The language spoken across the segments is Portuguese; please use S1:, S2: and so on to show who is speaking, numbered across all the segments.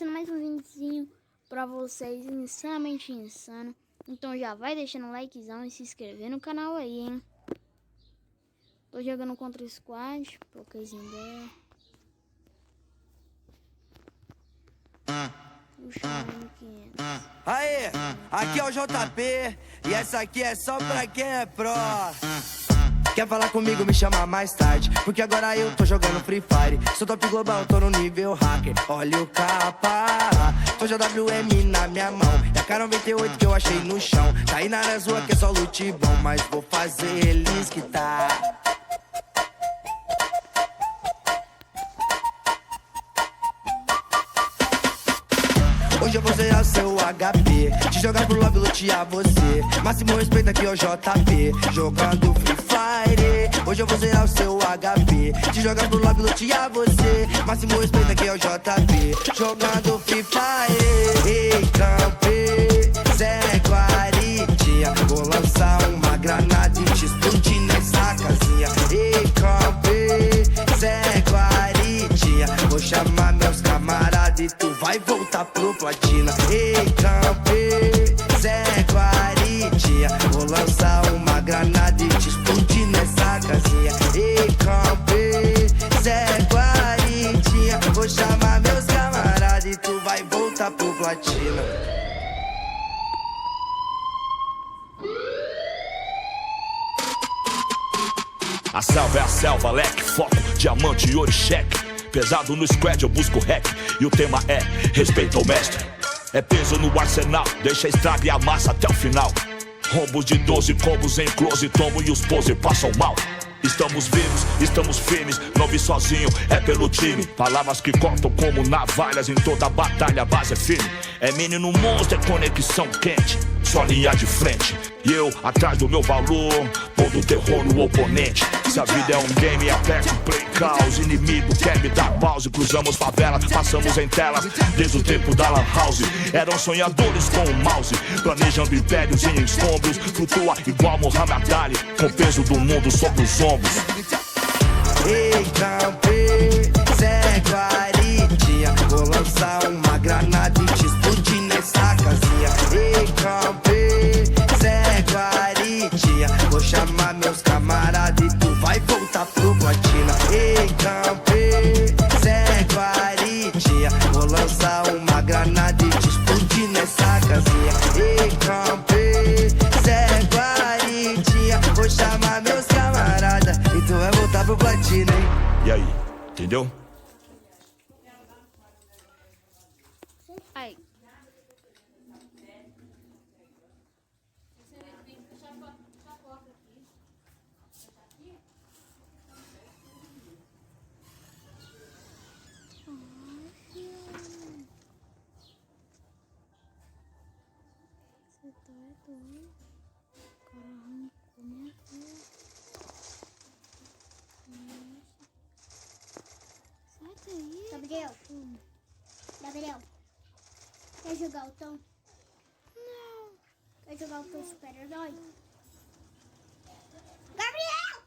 S1: trazendo mais um videozinho pra vocês, insanamente insano. Então já vai deixando um likezão e se inscrever no canal aí, hein? Tô jogando contra o squad, poucas ideias.
S2: Aê, aqui é o JP e essa aqui é só pra quem é pro. Quer falar comigo, me chama mais tarde, porque agora eu tô jogando Free Fire. Sou top global, tô no nível hacker, olha o capa. Tô JWM na minha mão, e a K98 que eu achei no chão. Tá aí na rua que é só loot bom, mas vou fazer eles que tá. Hoje eu vou zerar seu HP, te jogar pro love, lutear você. Máximo respeito aqui é o JP, jogando Free Fire. Hoje eu vou zerar o seu HP, te jogar pro love, lutear você. Máximo respeito aqui é o JP, jogando Free Fire. Ei, campe, Zé Guaritinha, vou lançar uma granada e te explodir nessa casinha. Ei, campe, Zé Guaritinha, vou chamar meus camaradas e tu vai voltar pro platina. Ei, campe, Zé Guaritinha, vou lançar uma granada e te explodir nessa casinha. Ei, campe, Zé Guaritinha, vou chamar meus camaradas e tu vai voltar pro platina.
S3: A selva é a selva, leque, foco, diamante, ouro e cheque. Pesado no squad, eu busco hack, e o tema é respeito ao mestre. É peso no arsenal, deixa a estrada e amassa até o final. Rombos de 12 combos em close, tomo e os pose passam mal. Estamos vivos, estamos firmes, não vi sozinho, é pelo time. Palavras que cortam como navalhas, em toda batalha a base é firme. É menino monstro, é conexão quente, só linha de frente. E eu, atrás do meu valor, pondo terror no oponente. Se a vida é um game, aperta o play caos. Inimigo quer me dar pause, cruzamos favelas, passamos em telas desde o tempo da lan house. Eram sonhadores com o mouse, planejando impérios em escombros. Flutua igual Muhammad Ali, com o peso do mundo sobre os ombros.
S2: Ei, campe, Zé Guaritinha, vou lançar uma granada e te explodir nessa casinha. Ei, campe, Zé Guaritinha, vou chamar meus camaradas e tu vai voltar pro platina. Ei, campe, Zé Guaritinha, vou lançar uma granada e te explodir nessa casinha. Ei, campe, Zé Guaritinha, vou chamar meus camaradas e tu vai voltar pro platina, hein?
S3: E aí, entendeu?
S1: Aí.
S4: Gabriel, quer jogar o Tom? Não. Quer jogar o teu super-herói? Gabriel!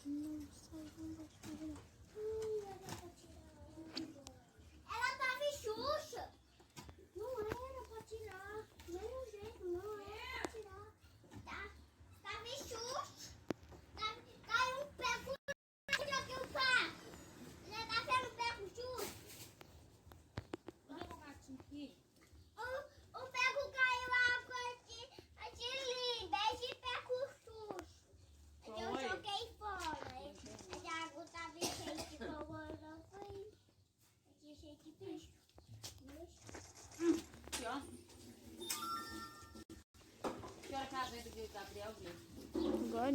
S4: Não sei, não tirar. Ela tava em Xuxa. Não era pra tirar. Do mesmo jeito, não era pra tirar. Tava em Xuxa. Caiu um pé com o que eu faço. Já tá vendo o pé com Xuxa? O pego caiu água de limpa, de pé com Xuxa. Eu joguei fora. A água tava cheia de colorão, foi cheia de bicho.
S5: Aqui, ó. Que hora que a venda de Gabriel veio?
S1: Agora.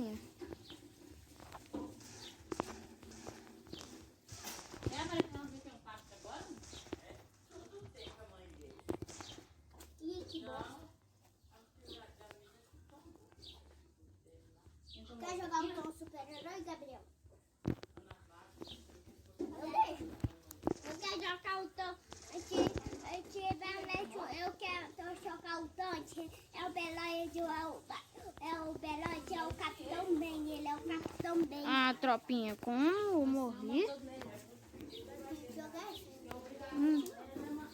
S5: É, Maria, que não viu que tem um pacto agora?
S4: Ih, que bom. Quer jogar o Tom super-herói, Gabriel? Eu deixo. Eu quero jogar o Tom. Eu quero jogar o Tom. É o Belóide, é o Belóide, é o Capitão Ben. Ele é o Capitão Ben.
S1: Ah, tropinha, como eu morri?
S4: Jogar?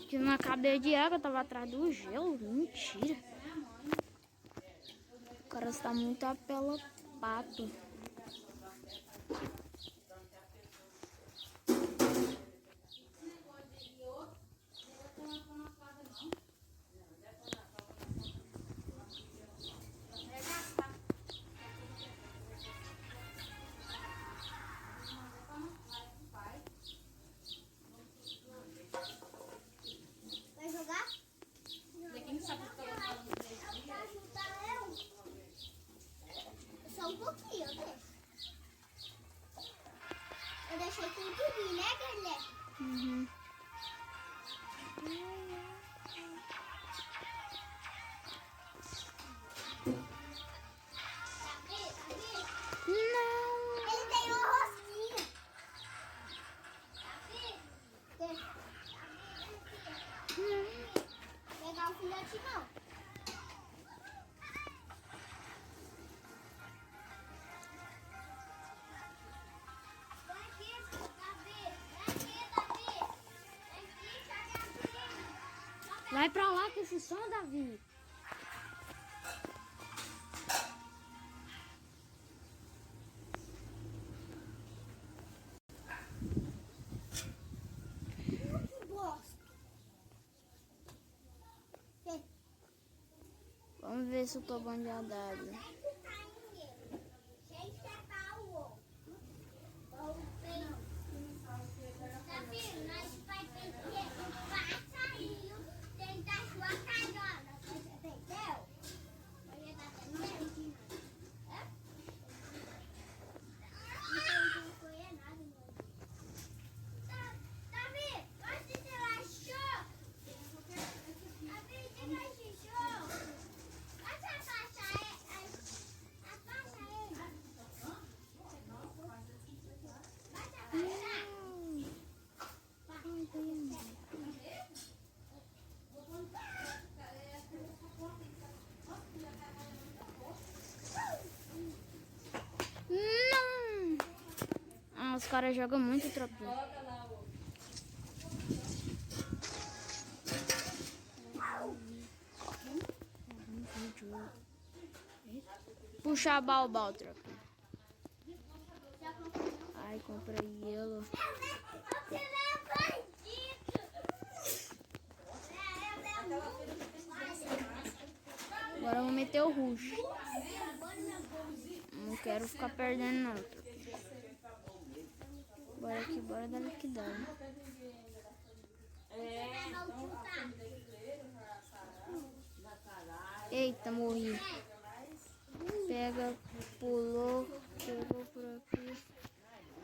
S1: Que não acabei de água, eu tava atrás do gelo. Mentira. O cara está muito apelopado.
S4: Vai jogar?
S5: Quem sabe o que eu falo no
S4: Eu quero ajudar eu. Só um pouquinho, eu deixo. Eu deixei tudo vir, né, Guilherme?
S1: Uhum.
S4: Tá vendo?
S1: Não.
S4: Ele tem uma rosquinha. Tá vendo? Pegar o filhote não. Vem aqui, Davi. Vem aqui, Davi. Vem aqui, joga aqui.
S1: Vai pra lá com esse som, Davi.
S4: Que bosta. Vem.
S1: Vamos ver se eu tô bom de andada. Não! Ah, os caras jogam muito tropinha. Puxa a balbal, tropinha. Ai, comprei gelo. Agora eu vou meter o rush. Não quero ficar perdendo não. Bora aqui, bora dar liquidado. Eita, morri. Pega, pulou, pegou por aqui.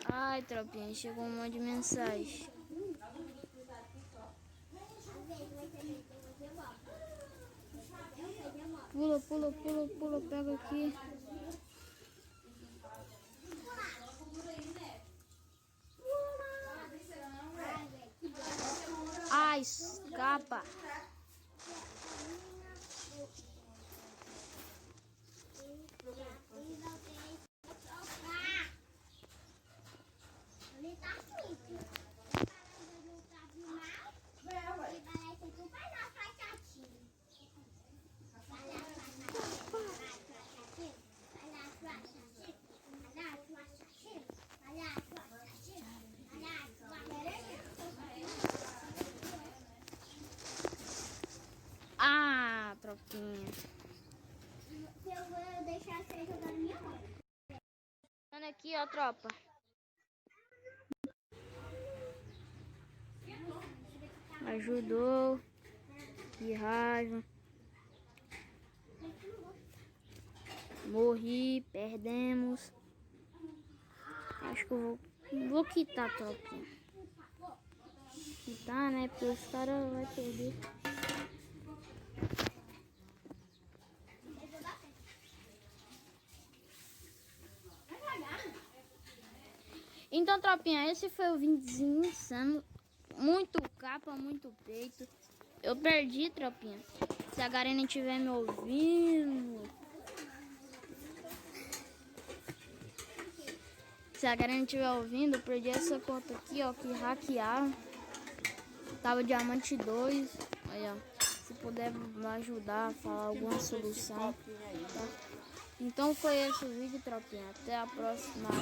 S1: Ai, tropinha, chegou um monte de mensagem. Pula, pula, pula, pula, pega aqui. Ai, escapa. Ah, tropinha.
S4: Eu vou deixar você jogar na minha mão.
S1: Olha aqui, ó, tropa. Ajudou. Que raiva. Morri, perdemos. Acho que eu vou quitar a tropinha. Quitar, né? Porque os caras vão perder. Então, tropinha, esse foi o videozinho insano. Muito capa, muito peito. Eu perdi, tropinha. Se a Garena estiver me ouvindo. Se a Garena estiver ouvindo, eu perdi essa conta aqui, ó, que hackearam. Tava diamante 2. Aí, ó. Se puder me ajudar a falar alguma solução. Tá? Então foi esse o vídeo, tropinha. Até a próxima aí.